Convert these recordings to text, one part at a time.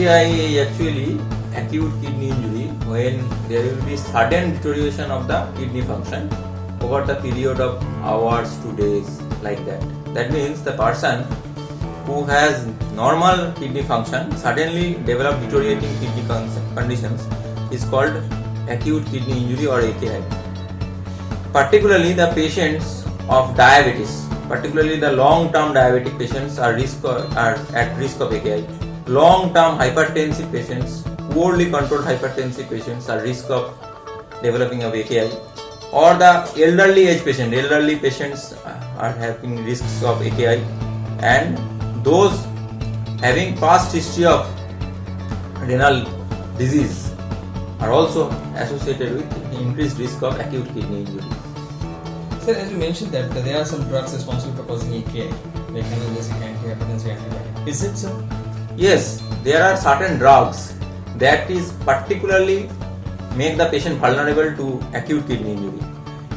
AKI is actually acute kidney injury when there will be sudden deterioration of the kidney function over the period of hours to days, like that. That means the person who has normal kidney function suddenly develop deteriorating kidney conditions is called acute kidney injury or AKI. Particularly the patients of diabetes, particularly the long-term diabetic patients are at risk of AKI. Long-term hypertensive patients, poorly controlled hypertensive patients are at risk of developing of AKI. Or the elderly patients are having risks of AKI, and those having past history of renal disease are also associated with increased risk of acute kidney injury. Sir, as you mentioned that there are some drugs responsible for causing AKI, like analgesic, antihypertensive, antibiotic. Is it so? Yes, there are certain drugs that is particularly make the patient vulnerable to acute kidney injury.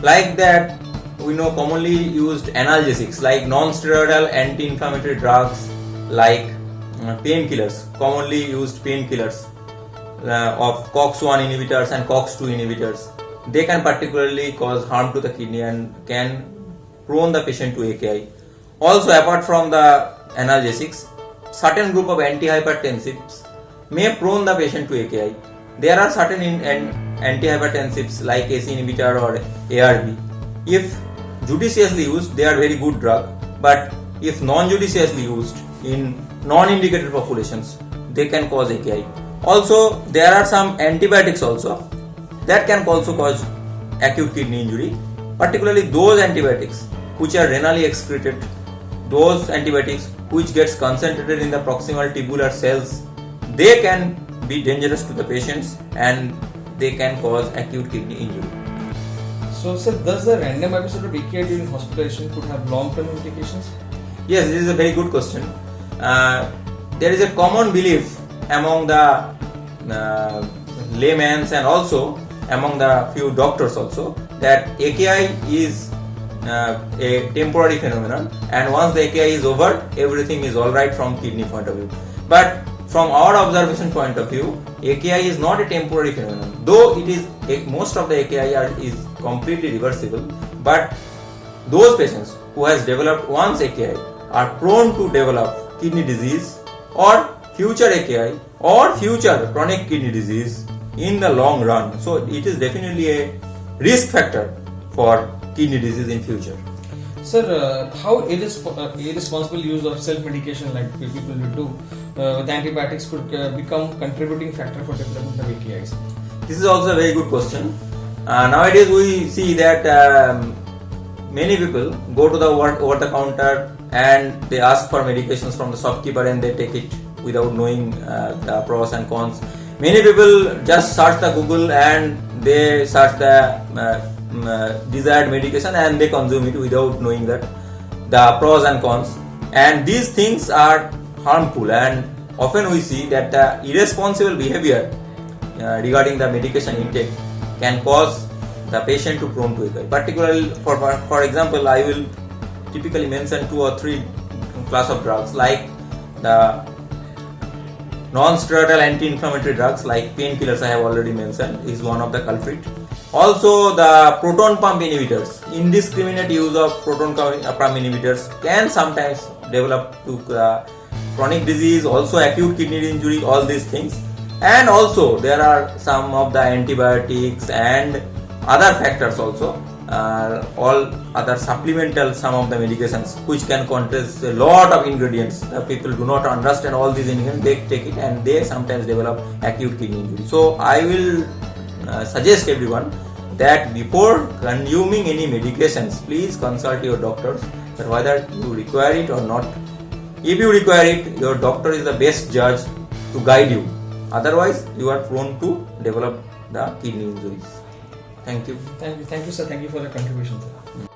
Like that, we know commonly used analgesics like non-steroidal anti-inflammatory drugs like painkillers, commonly used painkillers of COX-1 inhibitors and COX-2 inhibitors. They can particularly cause harm to the kidney and can prone the patient to AKI. Also, apart from the analgesics, certain group of antihypertensives may prone the patient to AKI. There are certain antihypertensives like ACE inhibitor or ARB. If judiciously used, they are very good drug, but if non-judiciously used in non-indicated populations, they can cause AKI. Also, there are some antibiotics also that can also cause acute kidney injury, particularly those antibiotics which are renally excreted, those antibiotics which gets concentrated in the proximal tubular cells. They can be dangerous to the patients and they can cause acute kidney injury. So, sir, does the random episode of AKI during hospitalization could have long-term implications? Yes, this is a very good question. There is a common belief among the laymen and also among the few doctors also that AKI is a temporary phenomenon, and once the AKI is over, everything is alright from kidney point of view. But from our observation point of view, AKI is not a temporary phenomenon. Though it is most of the AKI is completely reversible, but those patients who has developed once AKI are prone to develop kidney disease or future AKI or future chronic kidney disease in the long run. So it is definitely a risk factor for kidney disease in future. Sir, how irresponsible use of self-medication like people will do with antibiotics could become contributing factor for development of AKIs? This is also a very good question. Nowadays we see that many people go to the over-the-counter and they ask for medications from the shopkeeper and they take it without knowing the pros and cons. Many people just search the Google and they search the desired medication and they consume it without knowing that the pros and cons, and these things are harmful, and often we see that the irresponsible behavior regarding the medication intake can cause the patient to prone to AKI. Particularly for example, I will typically mention 2 or 3 class of drugs like the non-steroidal anti-inflammatory drugs like painkillers. I have already mentioned is one of the culprit. Also, the proton pump inhibitors, indiscriminate use of proton pump inhibitors can sometimes develop to chronic disease, also acute kidney injury, all these things. And also there are some of the antibiotics and other factors also, all other supplemental some of the medications which can contain a lot of ingredients. People do not understand all these ingredients, they take it and they sometimes develop acute kidney injury. So I will suggest everyone that before consuming any medications, please consult your doctors that whether you require it or not. If you require it, your doctor is the best judge to guide you. Otherwise, you are prone to develop the kidney injuries. Thank you. Thank you, sir. Thank you for the contribution, sir.